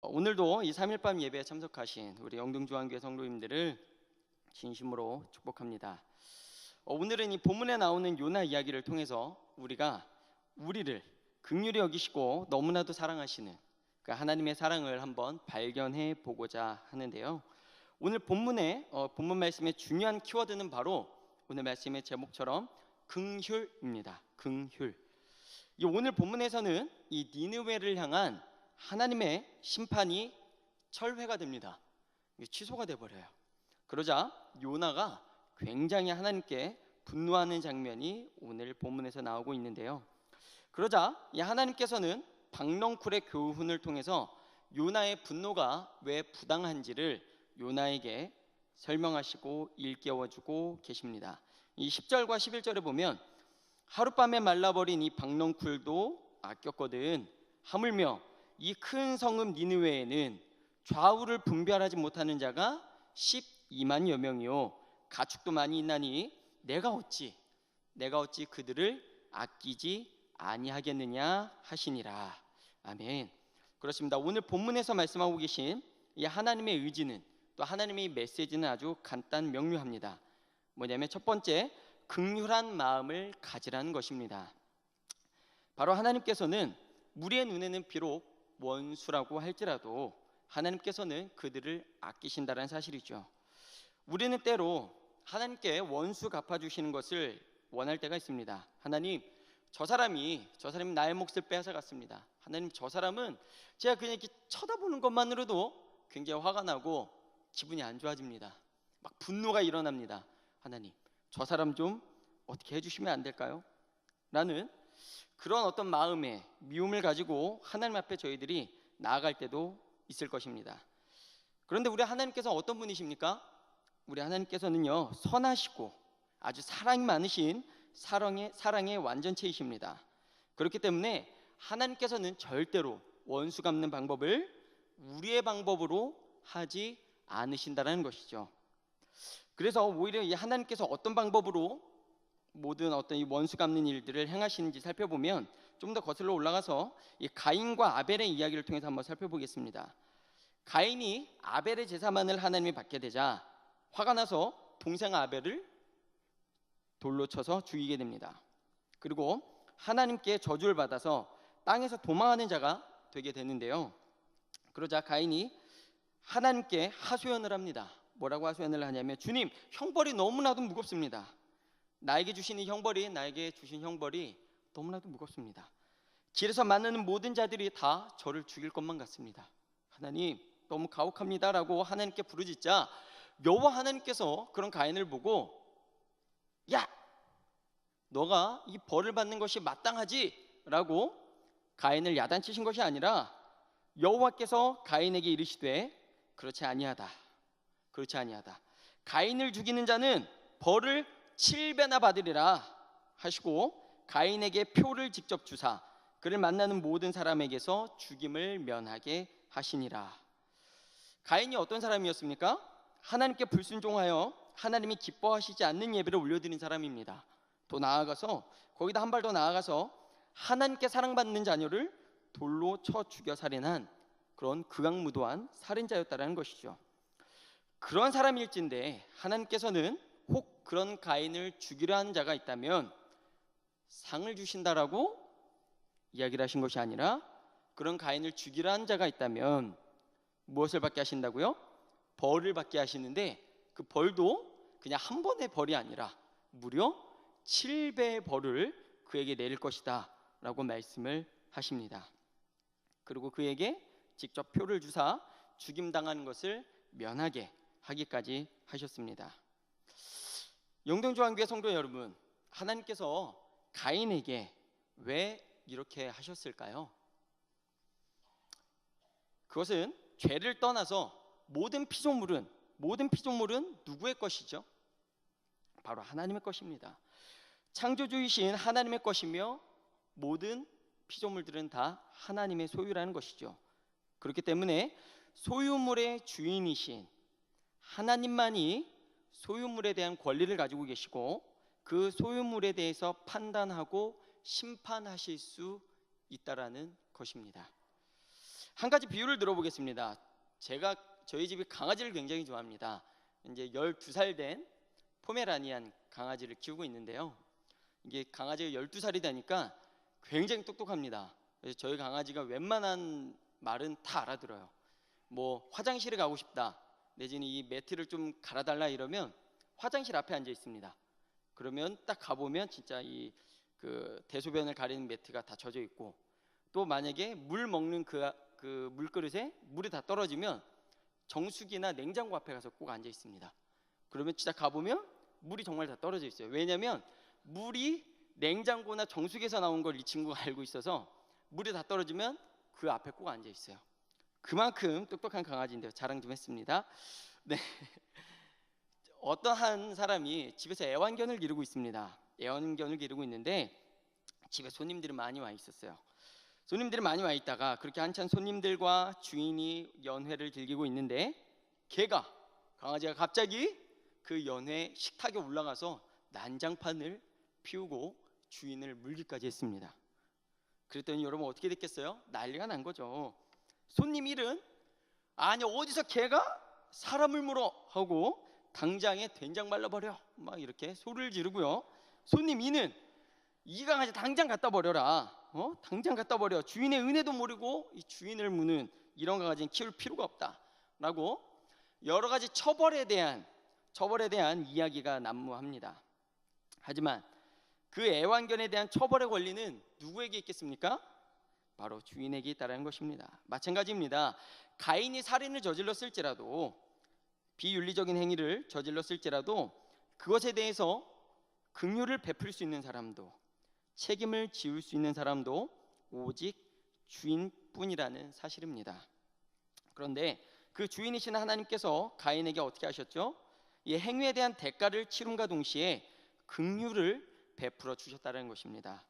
오늘도 이 3일밤 예배에 참석하신 우리 영등중앙교회 성도님들을 진심으로 축복합니다. 오늘은 이 본문에 나오는 요나 이야기를 통해서 우리가 우리를 긍휼히 여기시고 너무나도 사랑하시는 그 하나님의 사랑을 한번 발견해 보고자 하는데요. 오늘 본문 말씀의 중요한 키워드는 바로 오늘 말씀의 제목처럼 긍휼입니다. 긍휼. 오늘 본문에서는 이 니느웨를 향한 하나님의 심판이 철회가 됩니다. 취소가 돼버려요. 그러자 요나가 굉장히 하나님께 분노하는 장면이 오늘 본문에서 나오고 있는데요. 그러자 이 하나님께서는 박넝쿨의 교훈을 통해서 요나의 분노가 왜 부당한지를 요나에게 설명하시고 일깨워주고 계십니다. 이 10절과 11절에 보면 하룻밤에 말라버린 이 박넝쿨도 아꼈거든 하물며 이 큰 성읍 니느웨에는 좌우를 분별하지 못하는 자가 12만여 명이요 가축도 많이 있나니 내가 어찌 그들을 아끼지 아니하겠느냐 하시니라. 아멘. 그렇습니다. 오늘 본문에서 말씀하고 계신 이 하나님의 의지는, 또 하나님의 메시지는 아주 간단 명료합니다. 뭐냐면 첫 번째, 긍휼한 마음을 가지라는 것입니다. 바로 하나님께서는 우리의 눈에는 비록 원수라고 할지라도 하나님께서는 그들을 아끼신다는 사실이죠. 우리는 때로 하나님께 원수 갚아주시는 것을 원할 때가 있습니다. 하나님, 저 사람이 나의 몫을 빼앗아갔습니다. 하나님, 저 사람은 제가 그냥 이렇게 쳐다보는 것만으로도 굉장히 화가 나고 기분이 안 좋아집니다. 막 분노가 일어납니다. 하나님, 저 사람 좀 어떻게 해주시면 안 될까요? 라는 그런 어떤 마음의 미움을 가지고 하나님 앞에 저희들이 나아갈 때도 있을 것입니다. 그런데 우리 하나님께서 어떤 분이십니까? 우리 하나님께서는요, 선하시고 아주 사랑이 많으신 사랑의 완전체이십니다. 그렇기 때문에 하나님께서는 절대로 원수 갚는 방법을 우리의 방법으로 하지 않으신다는 것이죠. 그래서 오히려 이 하나님께서 어떤 방법으로 모든 어떤 이 원수 갚는 일들을 행하시는지 살펴보면, 좀 더 거슬러 올라가서 이 가인과 아벨의 이야기를 통해서 한번 살펴보겠습니다. 가인이 아벨의 제사만을 하나님이 받게 되자 화가 나서 동생 아벨을 돌로 쳐서 죽이게 됩니다. 그리고 하나님께 저주를 받아서 땅에서 도망하는 자가 되게 되는데요. 그러자 가인이 하나님께 하소연을 합니다. 뭐라고 하소연을 하냐면, 주님, 형벌이 너무나도 무겁습니다. 나에게 주신 형벌이 너무나도 무겁습니다. 길에서 만나는 모든 자들이 다 저를 죽일 것만 같습니다. 하나님, 너무 가혹합니다 라고 하나님께 부르짖자 여호와 하나님께서 그런 가인을 보고, 야, 너가 이 벌을 받는 것이 마땅하지 라고 가인을 야단치신 것이 아니라 여호와께서 가인에게 이르시되 그렇지 아니하다. 가인을 죽이는 자는 벌을 7배나 받으리라 하시고 가인에게 표를 직접 주사 그를 만나는 모든 사람에게서 죽임을 면하게 하시니라. 가인이 어떤 사람이었습니까? 하나님께 불순종하여 하나님이 기뻐하시지 않는 예배를 올려드린 사람입니다. 더 나아가서, 거기다 한 발 더 나아가서 하나님께 사랑받는 자녀를 돌로 쳐 죽여 살인한 그런 극악무도한 살인자였다는 것이죠. 그런 사람일진데 하나님께서는 혹 그런 가인을 죽이려 하는 자가 있다면 상을 주신다라고 이야기를 하신 것이 아니라, 그런 가인을 죽이려 하는 자가 있다면 무엇을 받게 하신다고요? 벌을 받게 하시는데, 그 벌도 그냥 한 번의 벌이 아니라 무려 7배의 벌을 그에게 내릴 것이다 라고 말씀을 하십니다. 그리고 그에게 직접 표를 주사 죽임당하는 것을 면하게 하기까지 하셨습니다. 영등중앙교회 성도 여러분, 하나님께서 가인에게 왜 이렇게 하셨을까요? 그것은 죄를 떠나서 모든 피조물은 누구의 것이죠? 바로 하나님의 것입니다. 창조주이신 하나님의 것이며 모든 피조물들은 다 하나님의 소유라는 것이죠. 그렇기 때문에 소유물의 주인이신 하나님만이 소유물에 대한 권리를 가지고 계시고, 그 소유물에 대해서 판단하고 심판하실 수 있다라는 것입니다. 한 가지 비유를 들어보겠습니다. 제가 저희 집이 강아지를 굉장히 좋아합니다. 이제 12살 된 포메라니안 강아지를 키우고 있는데요. 이게 강아지가 12살이 되니까 굉장히 똑똑합니다. 그래서 저희 강아지가 웬만한 말은 다 알아들어요. 뭐 화장실에 가고 싶다, 내지는 이 매트를 좀 갈아달라 이러면 화장실 앞에 앉아 있습니다. 그러면 딱 가보면 진짜 이 그 대소변을 가리는 매트가 다 젖어 있고, 또 만약에 물 먹는 그 물그릇에 물이 다 떨어지면 정수기나 냉장고 앞에 가서 꼭 앉아 있습니다. 그러면 진짜 가보면 물이 정말 다 떨어져 있어요. 왜냐하면 물이 냉장고나 정수기에서 나온 걸 이 친구가 알고 있어서 물이 다 떨어지면 그 앞에 꼭 앉아 있어요. 그만큼 똑똑한 강아지인데요. 자랑 좀 했습니다. 네. 어떠한 사람이 집에서 애완견을 기르고 있습니다. 애완견을 기르고 있는데 집에 손님들이 많이 와 있었어요. 손님들이 많이 와 있다가 그렇게 한참 손님들과 주인이 연회를 즐기고 있는데 강아지가 갑자기 그 연회 식탁에 올라가서 난장판을 피우고 주인을 물기까지 했습니다. 그랬더니 여러분 어떻게 됐겠어요? 난리가 난 거죠. 손님 일은 아니 어디서 개가 사람을 물어 하고 당장에 된장 발라버려 막 이렇게 소리를 지르고요. 손님 이는 이 강아지 당장 갖다 버려라, 당장 갖다 버려, 주인의 은혜도 모르고 이 주인을 무는 이런 강아지는 키울 필요가 없다라고 여러 가지 처벌에 대한 이야기가 난무합니다. 하지만 그 애완견에 대한 처벌의 권리는 누구에게 있겠습니까? 바로 주인에게 있다는 것입니다. 마찬가지입니다. 가인이 살인을 저질렀을지라도, 비윤리적인 행위를 저질렀을지라도 그것에 대해서 긍휼을 베풀 수 있는 사람도, 책임을 지울 수 있는 사람도 오직 주인뿐이라는 사실입니다. 그런데 그 주인이신 하나님께서 가인에게 어떻게 하셨죠? 이 행위에 대한 대가를 치rum과 동시에 긍휼을 베풀어 주셨다는 것입니다.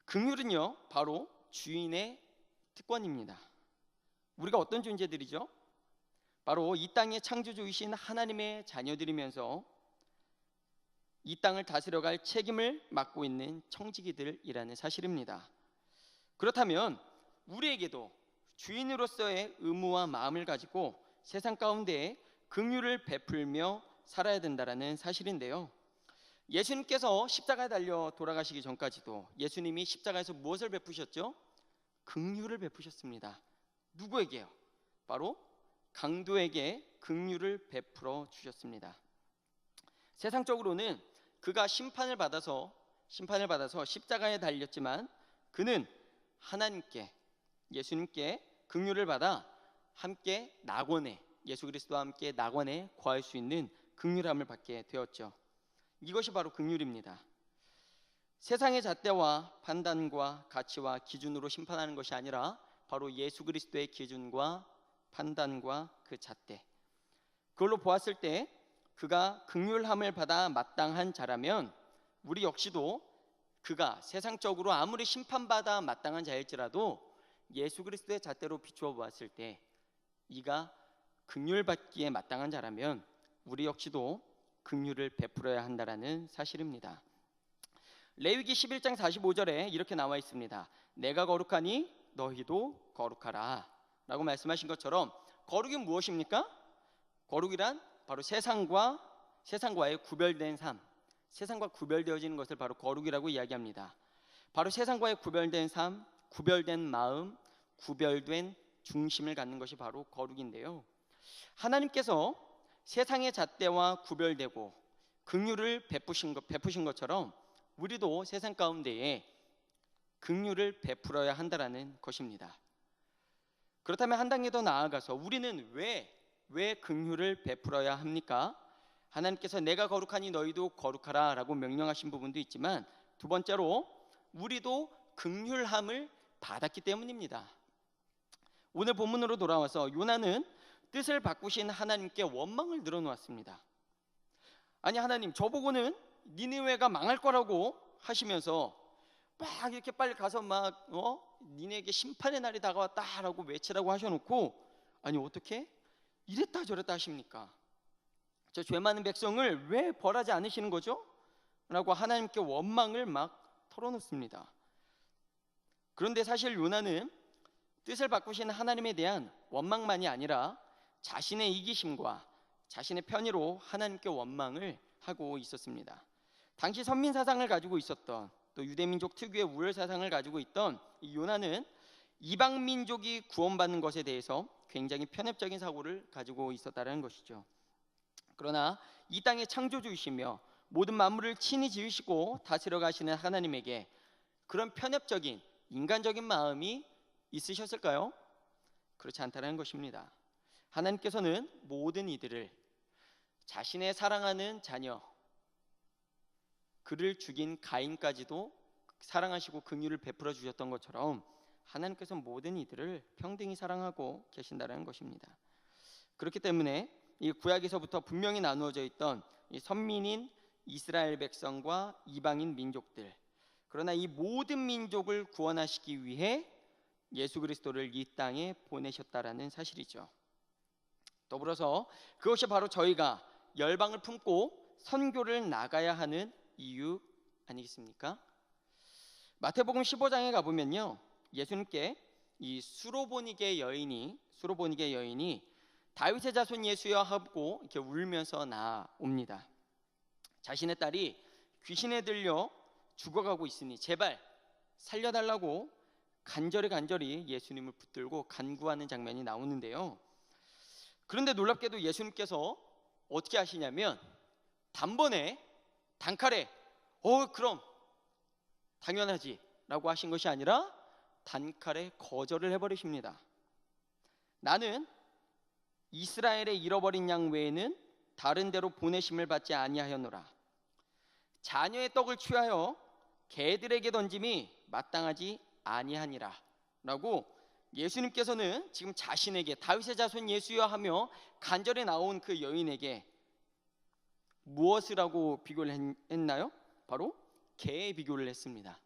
긍휼은요 바로 주인의 특권입니다. 우리가 어떤 존재들이죠? 바로 이 땅의 창조주이신 하나님의 자녀들이면서 이 땅을 다스려갈 책임을 맡고 있는 청지기들이라는 사실입니다. 그렇다면 우리에게도 주인으로서의 의무와 마음을 가지고 세상 가운데 긍휼을 베풀며 살아야 된다는 사실인데요. 예수님께서 십자가에 달려 돌아가시기 전까지도 예수님이 십자가에서 무엇을 베푸셨죠? 긍휼을 베푸셨습니다. 누구에게요? 바로 강도에게 긍휼을 베풀어 주셨습니다. 세상적으로는 그가 심판을 받아서 십자가에 달렸지만 그는 하나님께, 예수님께 긍휼을 받아 함께 낙원에, 예수 그리스도와 함께 낙원에 거할 수 있는 긍휼함을 받게 되었죠. 이것이 바로 긍휼입니다. 세상의 잣대와 판단과 가치와 기준으로 심판하는 것이 아니라 바로 예수 그리스도의 기준과 판단과 그 잣대, 그걸로 보았을 때 그가 긍휼함을 받아 마땅한 자라면 우리 역시도 그가 세상적으로 아무리 심판받아 마땅한 자일지라도 예수 그리스도의 잣대로 비추어 보았을 때 이가 긍휼받기에 마땅한 자라면 우리 역시도 긍휼을 베풀어야 한다는 사실입니다. 레위기 11장 45절에 이렇게 나와 있습니다. 내가 거룩하니 너희도 거룩하라 라고 말씀하신 것처럼 거룩이 무엇입니까? 거룩이란 바로 세상과의 구별된 삶, 세상과 구별되어지는 것을 바로 거룩이라고 이야기합니다. 바로 세상과의 구별된 삶, 구별된 마음, 구별된 중심을 갖는 것이 바로 거룩인데요. 하나님께서 세상의 잣대와 구별되고 긍휼을 베푸신 것처럼 우리도 세상 가운데에 긍휼을 베풀어야 한다는 것입니다. 그렇다면 한 단계 더 나아가서 우리는 왜 긍휼을 베풀어야 합니까? 하나님께서 내가 거룩하니 너희도 거룩하라 라고 명령하신 부분도 있지만 두 번째로 우리도 긍휼함을 받았기 때문입니다. 오늘 본문으로 돌아와서 요나는 뜻을 바꾸신 하나님께 원망을 늘어놓았습니다. 아니 하나님, 저보고는 니느웨가 망할 거라고 하시면서 막 이렇게 빨리 가서 막 니네에게 심판의 날이 다가왔다라고 외치라고 하셔놓고 아니 어떻게 이랬다 저랬다 하십니까? 저 죄 많은 백성을 왜 벌하지 않으시는 거죠? 라고 하나님께 원망을 막 털어놓습니다. 그런데 사실 요나는 뜻을 바꾸시는 하나님에 대한 원망만이 아니라 자신의 이기심과 자신의 편의로 하나님께 원망을 하고 있었습니다. 당시 선민 사상을 가지고 있었던, 또 유대민족 특유의 우열 사상을 가지고 있던 이 요나는 이방 민족이 구원받는 것에 대해서 굉장히 편협적인 사고를 가지고 있었다는 것이죠. 그러나 이 땅의 창조주이시며 모든 만물을 친히 지으시고 다스려 가시는 하나님에게 그런 편협적인 인간적인 마음이 있으셨을까요? 그렇지 않다는 것입니다. 하나님께서는 모든 이들을 자신의 사랑하는 자녀, 그를 죽인 가인까지도 사랑하시고 긍휼을 베풀어 주셨던 것처럼 하나님께서 모든 이들을 평등히 사랑하고 계신다는 것입니다. 그렇기 때문에 이 구약에서부터 분명히 나누어져 있던 이 선민인 이스라엘 백성과 이방인 민족들, 그러나 이 모든 민족을 구원하시기 위해 예수 그리스도를 이 땅에 보내셨다라는 사실이죠. 더불어서 그것이 바로 저희가 열방을 품고 선교를 나가야 하는 이유 아니겠습니까? 마태복음 15장에 가보면요, 예수님께 이 수로보니게 여인이 다윗의 자손 예수여 하고 이렇게 울면서 나옵니다. 자신의 딸이 귀신에 들려 죽어가고 있으니 제발 살려달라고 간절히 예수님을 붙들고 간구하는 장면이 나오는데요. 그런데 놀랍게도 예수님께서 어떻게 하시냐면 단번에 단칼에 그럼 당연하지 라고 하신 것이 아니라 단칼에 거절을 해버리십니다. 나는 이스라엘의 잃어버린 양 외에는 다른 데로 보내심을 받지 아니하였노라. 자녀의 떡을 취하여 개들에게 던짐이 마땅하지 아니하니라 라고 예수님께서는 지금 자신에게 다윗의 자손 예수여 하며 간절히 나온 그 여인에게 무엇을 하고 비교를 했나요? 바로 개에 비교를 했습니다.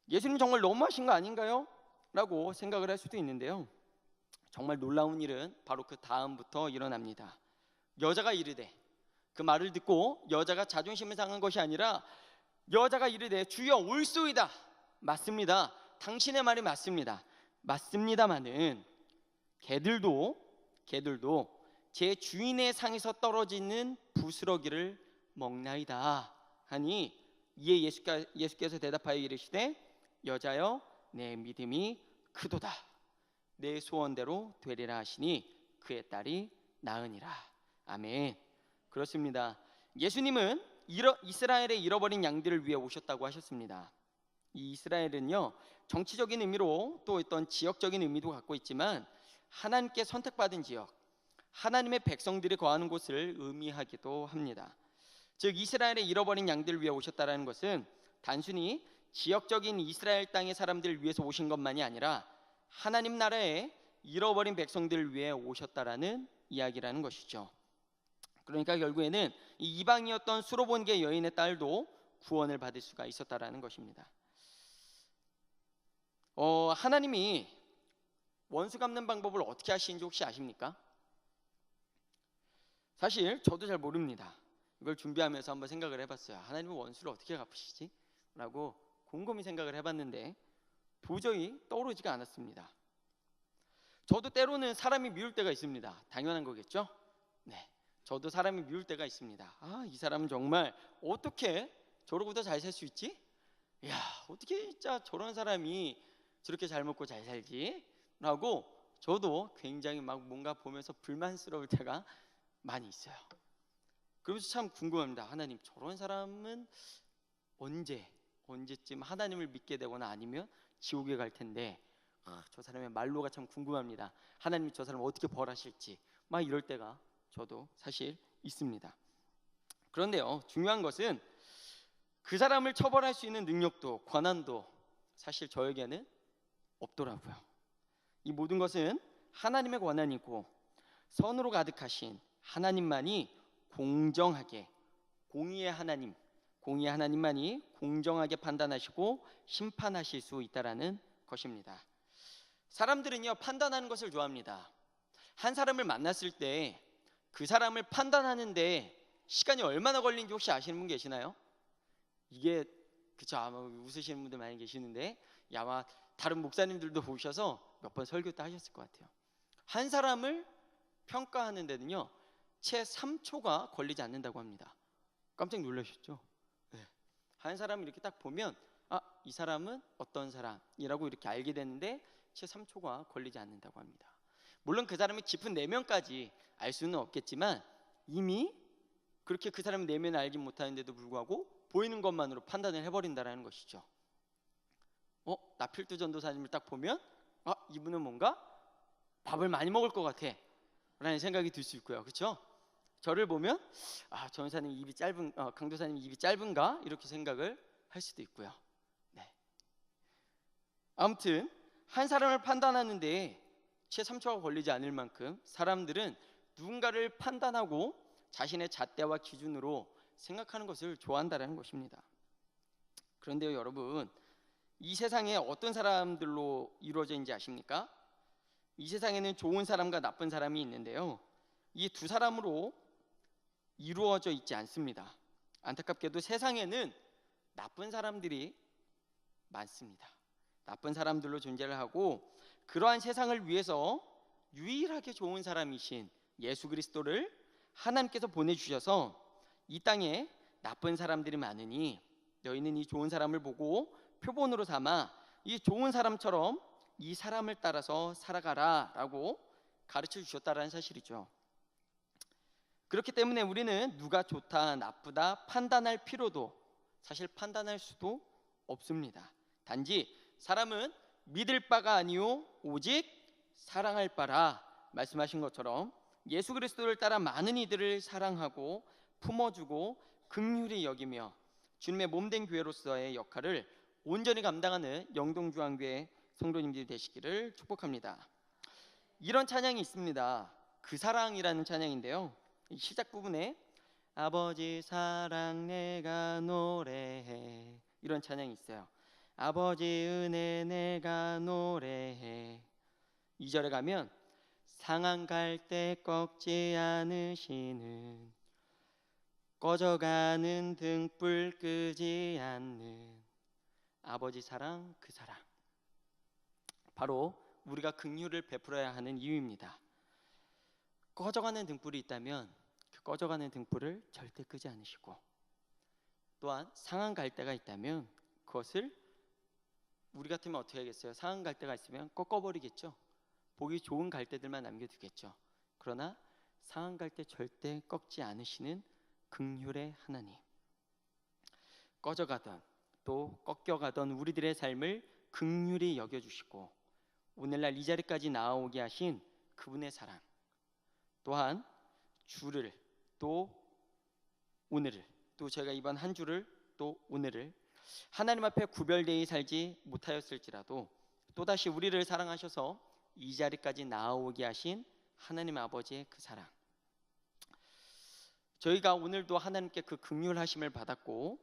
예수님 정말 너무하신 거 아닌가요? 라고 생각을 할 수도 있는데요, 정말 놀라운 일은 바로 그 다음부터 일어납니다. 여자가 이르되, 그 말을 듣고 여자가 자존심을 상한 것이 아니라 여자가 이르되 주여 올소이다. 맞습니다. 당신의 말이 맞습니다. 맞습니다마는 개들도 제 주인의 상에서 떨어지는 부스러기를 먹나이다 하니, 이에 예수께서 대답하여 이르시되 여자여 내 믿음이 크도다. 내 소원대로 되리라 하시니 그의 딸이 나으니라. 아멘. 그렇습니다. 예수님은 이스라엘의 잃어버린 양들을 위해 오셨다고 하셨습니다. 이 이스라엘은요, 정치적인 의미로 또 어떤 지역적인 의미도 갖고 있지만 하나님께 선택받은 지역, 하나님의 백성들이 거하는 곳을 의미하기도 합니다. 즉 이스라엘의 잃어버린 양들을 위해 오셨다라는 것은 단순히 지역적인 이스라엘 땅의 사람들을 위해서 오신 것만이 아니라 하나님 나라의 잃어버린 백성들을 위해 오셨다라는 이야기라는 것이죠. 그러니까 결국에는 이 이방이었던 수로보니게 여인의 딸도 구원을 받을 수가 있었다라는 것입니다. 하나님이 원수 갚는 방법을 어떻게 하시는지 혹시 아십니까? 사실 저도 잘 모릅니다. 이걸 준비하면서 한번 생각을 해봤어요. 하나님은 원수를 어떻게 갚으시지? 라고 곰곰이 생각을 해봤는데 도저히 떠오르지가 않았습니다. 저도 때로는 사람이 미울 때가 있습니다. 당연한 거겠죠? 네, 저도 사람이 미울 때가 있습니다. 이 사람은 정말 어떻게 저러고도 잘 살 수 있지? 야, 어떻게 진짜 저런 사람이 저렇게 잘 먹고 잘 살지? 라고 저도 굉장히 막 뭔가 보면서 불만스러울 때가 많이 있어요. 그러면서 참 궁금합니다. 하나님, 저런 사람은 언제쯤 하나님을 믿게 되거나 아니면 지옥에 갈 텐데 저 사람의 말로가 참 궁금합니다. 하나님이 저 사람을 어떻게 벌하실지 막 이럴 때가 저도 사실 있습니다. 그런데요, 중요한 것은 그 사람을 처벌할 수 있는 능력도 권한도 사실 저에게는 없더라고요. 이 모든 것은 하나님의 권한이고 선으로 가득하신 하나님만이 공정하게, 공의의 하나님만이 공정하게 판단하시고 심판하실 수 있다라는 것입니다. 사람들은요, 판단하는 것을 좋아합니다. 한 사람을 만났을 때 그 사람을 판단하는데 시간이 얼마나 걸리는지 혹시 아시는 분 계시나요? 이게 그쵸, 아마 웃으시는 분들 많이 계시는데 아마 다른 목사님들도 오셔서 몇 번 설교 도 하셨을 것 같아요. 한 사람을 평가하는 데는요 채 3초가 걸리지 않는다고 합니다. 깜짝 놀라셨죠? 네. 한 사람을 이렇게 딱 보면 이 사람은 어떤 사람이라고 이렇게 알게 되는데 채 3초가 걸리지 않는다고 합니다. 물론 그 사람의 깊은 내면까지 알 수는 없겠지만 이미 그렇게 그 사람의 내면을 알지 못하는데도 불구하고 보이는 것만으로 판단을 해버린다는 것이죠. 나필두 전도사님을 딱 보면 이분은 뭔가 밥을 많이 먹을 것 같아 라는 생각이 들 수 있고요. 그렇죠? 저를 보면 전도사님 입이 짧은 강도사님 입이 짧은가 이렇게 생각을 할 수도 있고요. 네. 아무튼 한 사람을 판단하는데 채 3초가 걸리지 않을 만큼 사람들은 누군가를 판단하고 자신의 잣대와 기준으로 생각하는 것을 좋아한다는 것입니다. 그런데요 여러분, 이 세상에 어떤 사람들로 이루어져 있는지 아십니까? 이 세상에는 좋은 사람과 나쁜 사람이 있는데요, 이 두 사람으로 이루어져 있지 않습니다. 안타깝게도 세상에는 나쁜 사람들이 많습니다. 나쁜 사람들로 존재를 하고 그러한 세상을 위해서 유일하게 좋은 사람이신 예수 그리스도를 하나님께서 보내주셔서 이 땅에 나쁜 사람들이 많으니 너희는 이 좋은 사람을 보고 표본으로 삼아 이 좋은 사람처럼 이 사람을 따라서 살아가라 라고 가르쳐 주셨다는 사실이죠. 그렇기 때문에 우리는 누가 좋다 나쁘다 판단할 필요도 사실 판단할 수도 없습니다. 단지 사람은 믿을 바가 아니요 오직 사랑할 바라 말씀하신 것처럼 예수 그리스도를 따라 많은 이들을 사랑하고 품어주고 긍휼히 여기며 주님의 몸된 교회로서의 역할을 온전히 감당하는 영동중앙교회 성도님들이 되시기를 축복합니다. 이런 찬양이 있습니다. 그 사랑이라는 찬양인데요, 시작 부분에 아버지 사랑 내가 노래해 이런 찬양이 있어요. 아버지 은혜 내가 노래해. 2절에 가면 상한 갈대 꺾지 않으시는 꺼져가는 등불 끄지 않는 아버지 사랑 그 사랑, 바로 우리가 긍휼을 베풀어야 하는 이유입니다. 꺼져가는 등불이 있다면 그 꺼져가는 등불을 절대 끄지 않으시고, 또한 상한 갈대가 있다면 그것을 우리 같으면 어떻게 하겠어요? 상한 갈대가 있으면 꺾어버리겠죠. 보기 좋은 갈대들만 남겨두겠죠. 그러나 상한 갈대 절대 꺾지 않으시는 긍휼의 하나님, 꺼져가던 또 꺾여가던 우리들의 삶을 긍휼히 여겨주시고 오늘날 이 자리까지 나아오게 하신 그분의 사랑, 또한 주를 또 오늘을 또 제가 이번 한 주를 또 오늘을 하나님 앞에 구별되이 살지 못하였을지라도 또다시 우리를 사랑하셔서 이 자리까지 나아오게 하신 하나님 아버지의 그 사랑, 저희가 오늘도 하나님께 그 긍휼하심을 받았고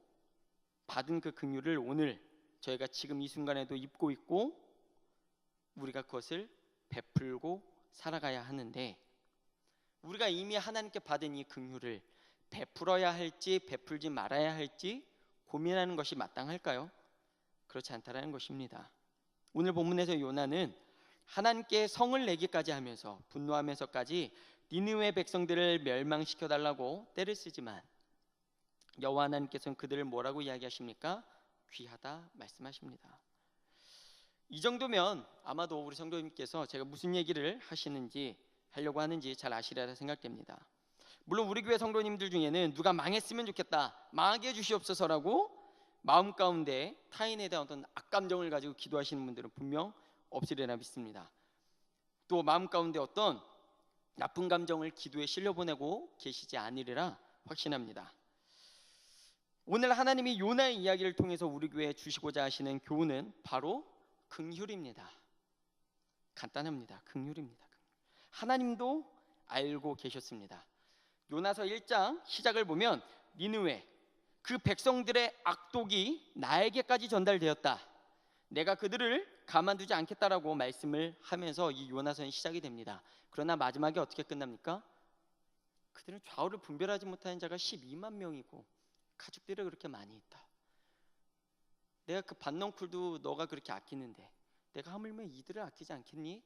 받은 그 긍휼을 오늘 저희가 지금 이 순간에도 입고 있고 우리가 그것을 베풀고 살아가야 하는데, 우리가 이미 하나님께 받은 이 긍휼을 베풀어야 할지 베풀지 말아야 할지 고민하는 것이 마땅할까요? 그렇지 않다라는 것입니다. 오늘 본문에서 요나는 하나님께 성을 내기까지 하면서 분노하면서까지 니느웨 백성들을 멸망시켜 달라고 떼를 쓰지만 여호와 하나님께서는 그들을 뭐라고 이야기하십니까? 귀하다 말씀하십니다. 이 정도면 아마도 우리 성도님께서 제가 무슨 얘기를 하려고 하는지 잘 아시리라 생각됩니다. 물론 우리 교회 성도님들 중에는 누가 망했으면 좋겠다, 망하게 해주시옵소서라고 마음 가운데 타인에 대한 어떤 악감정을 가지고 기도하시는 분들은 분명 없으리라 믿습니다. 또 마음 가운데 어떤 나쁜 감정을 기도에 실려보내고 계시지 않으리라 확신합니다. 오늘 하나님이 요나의 이야기를 통해서 우리 교회에 주시고자 하시는 교훈은 바로 긍휼입니다. 간단합니다. 긍휼입니다. 하나님도 알고 계셨습니다. 요나서 1장 시작을 보면 니느웨 그 백성들의 악독이 나에게까지 전달되었다, 내가 그들을 가만두지 않겠다라고 말씀을 하면서 이 요나서는 시작이 됩니다. 그러나 마지막에 어떻게 끝납니까? 그들은 좌우를 분별하지 못하는 자가 12만 명이고 가축들이 그렇게 많이 있다. 내가 그 밭넝쿨도 너가 그렇게 아끼는데 내가 하물며 이들을 아끼지 않겠니?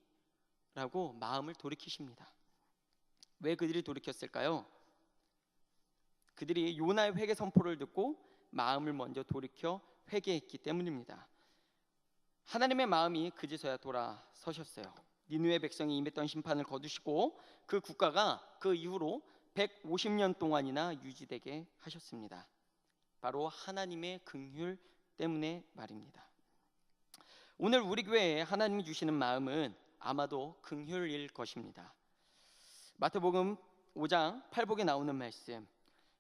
라고 마음을 돌이키십니다. 왜 그들이 돌이켰을까요? 그들이 요나의 회개 선포를 듣고 마음을 먼저 돌이켜 회개했기 때문입니다. 하나님의 마음이 그제서야 돌아서셨어요. 니느웨 백성이 임했던 심판을 거두시고 그 국가가 그 이후로 150년 동안이나 유지되게 하셨습니다. 바로 하나님의 긍휼 때문에 말입니다. 오늘 우리 교회에 하나님이 주시는 마음은 아마도 긍휼일 것입니다. 마태복음 5장 8복에 나오는 말씀,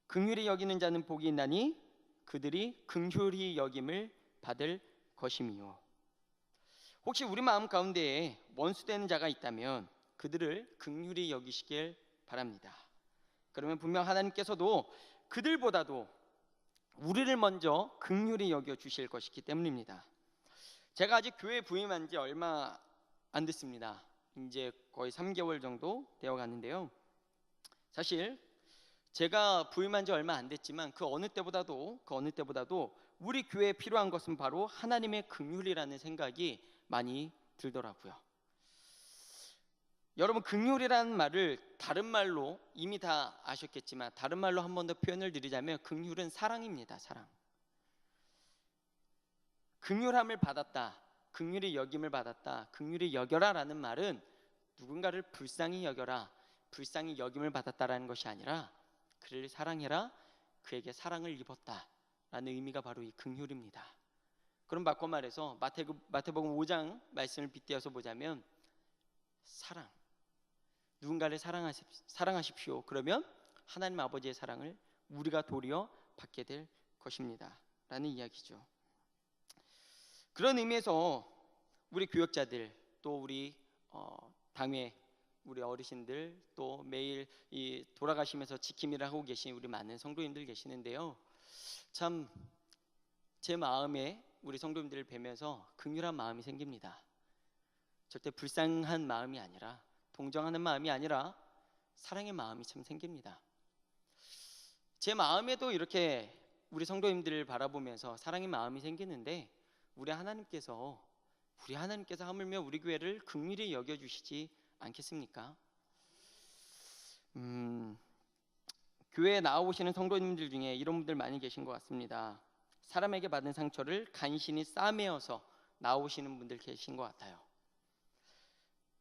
긍휼히 여기는 자는 복이 있나니 그들이 긍휼히 여김을 받을 것임이요. 혹시 우리 마음 가운데에 원수되는 자가 있다면 그들을 긍휼히 여기시길 바랍니다. 그러면 분명 하나님께서도 그들보다도 우리를 먼저 긍휼히 여겨 주실 것이기 때문입니다. 제가 아직 교회 부임한 지 얼마 안 됐습니다. 이제 거의 3개월 정도 되어 갔는데요. 사실 제가 부임한 지 얼마 안 됐지만 그 어느 때보다도 우리 교회에 필요한 것은 바로 하나님의 긍휼이라는 생각이 많이 들더라고요. 여러분, 긍휼이라는 말을 다른 말로 이미 다 아셨겠지만 다른 말로 한 번 더 표현을 드리자면 긍휼은 사랑입니다. 사랑. 긍휼함을 받았다, 긍휼히 여김을 받았다, 긍휼히 여겨라라는 말은 누군가를 불쌍히 여겨라, 불쌍히 여김을 받았다라는 것이 아니라 그를 사랑해라, 그에게 사랑을 입었다라는 의미가 바로 이 긍휼입니다. 그럼 바꿔 말해서 마태복음 5장 말씀을 빗대어서 보자면 사랑, 누군가를 사랑하십시오. 그러면 하나님 아버지의 사랑을 우리가 도리어 받게 될 것입니다 라는 이야기죠. 그런 의미에서 우리 교역자들, 또 우리 당회 우리 어르신들, 또 매일 이 돌아가시면서 지킴 일을 하고 계신 우리 많은 성도님들 계시는데요, 참 제 마음에 우리 성도님들을 뵈면서 긍휼한 마음이 생깁니다. 절대 불쌍한 마음이 아니라, 동정하는 마음이 아니라 사랑의 마음이 참 생깁니다. 제 마음에도 이렇게 우리 성도님들을 바라보면서 사랑의 마음이 생기는데 우리 하나님께서 하물며 우리 교회를 긍휼히 여겨주시지 않겠습니까? 교회에 나오시는 성도님들 중에 이런 분들 많이 계신 것 같습니다. 사람에게 받은 상처를 간신히 싸매어서 나오시는 분들 계신 것 같아요.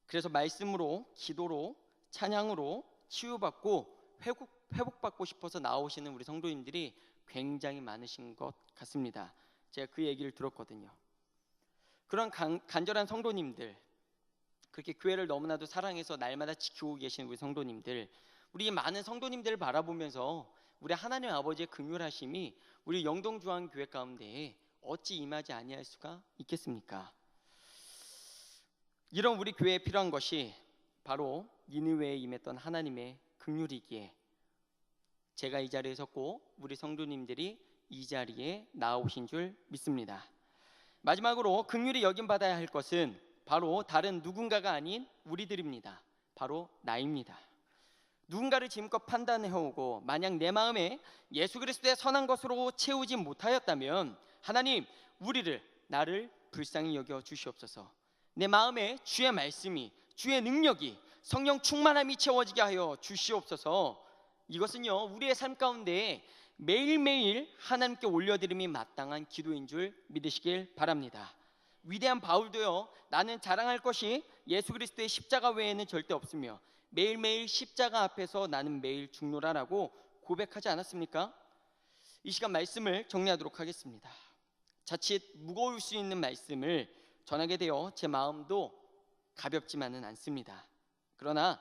그래서 말씀으로, 기도로, 찬양으로 치유받고 회복받고 싶어서 나오시는 우리 성도님들이 굉장히 많으신 것 같습니다. 제가 그 얘기를 들었거든요. 그런 간절한 성도님들, 그렇게 교회를 너무나도 사랑해서 날마다 지키고 계신 우리 성도님들, 우리 많은 성도님들을 바라보면서 우리 하나님 아버지의 긍휼하심이 우리 영동중앙교회 가운데에 어찌 임하지 아니할 수가 있겠습니까? 이런 우리 교회에 필요한 것이 바로 니느웨에 임했던 하나님의 긍휼이기에 제가 이 자리에 섰고 우리 성도님들이 이 자리에 나오신 줄 믿습니다. 마지막으로 긍휼히 여김받아야 할 것은 바로 다른 누군가가 아닌 우리들입니다. 바로 나입니다. 누군가를 지금껏 판단해오고 만약 내 마음에 예수 그리스도의 선한 것으로 채우지 못하였다면 하나님, 나를 불쌍히 여겨 주시옵소서. 내 마음에 주의 말씀이, 주의 능력이, 성령 충만함이 채워지게 하여 주시옵소서. 이것은요, 우리의 삶 가운데 매일매일 하나님께 올려드림이 마땅한 기도인 줄 믿으시길 바랍니다. 위대한 바울도요, 나는 자랑할 것이 예수 그리스도의 십자가 외에는 절대 없으며 매일매일 십자가 앞에서 나는 매일 죽노라라고 고백하지 않았습니까? 이 시간 말씀을 정리하도록 하겠습니다. 자칫 무거울 수 있는 말씀을 전하게 되어 제 마음도 가볍지만은 않습니다. 그러나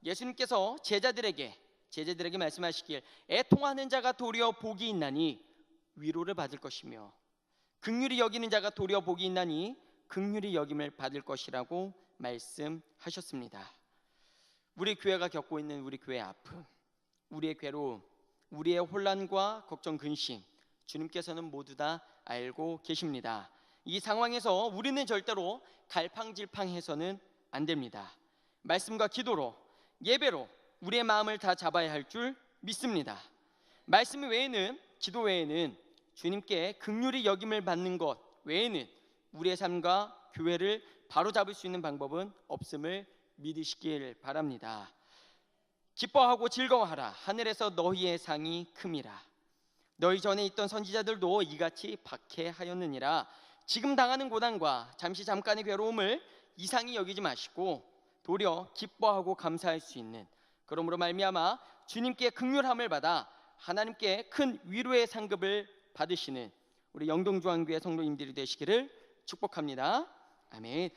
예수님께서 제자들에게 말씀하시길 애통하는 자가 도리어 복이 있나니 위로를 받을 것이며 긍휼히 여기는 자가 도리어 복이 있나니 긍휼히 여김을 받을 것이라고 말씀하셨습니다. 우리 교회가 겪고 있는 우리 교회의 아픔, 우리의 괴로움, 우리의 혼란과 걱정, 근심, 주님께서는 모두 다 알고 계십니다. 이 상황에서 우리는 절대로 갈팡질팡해서는 안 됩니다. 말씀과 기도로, 예배로 우리의 마음을 다 잡아야 할 줄 믿습니다. 말씀 외에는, 기도 외에는, 주님께 긍휼히 여김을 받는 것 외에는 우리의 삶과 교회를 바로잡을 수 있는 방법은 없음을 믿으시길 바랍니다. 기뻐하고 즐거워하라. 하늘에서 너희의 상이 큼이라. 너희 전에 있던 선지자들도 이같이 박해하였느니라. 지금 당하는 고난과 잠깐의 괴로움을 이상히 여기지 마시고 도리어 기뻐하고 감사할 수 있는, 그러므로 말미암아 주님께 긍휼함을 받아 하나님께 큰 위로의 상급을 받으시는 우리 영동중앙교회 성도님들이 되시기를 축복합니다. 아멘.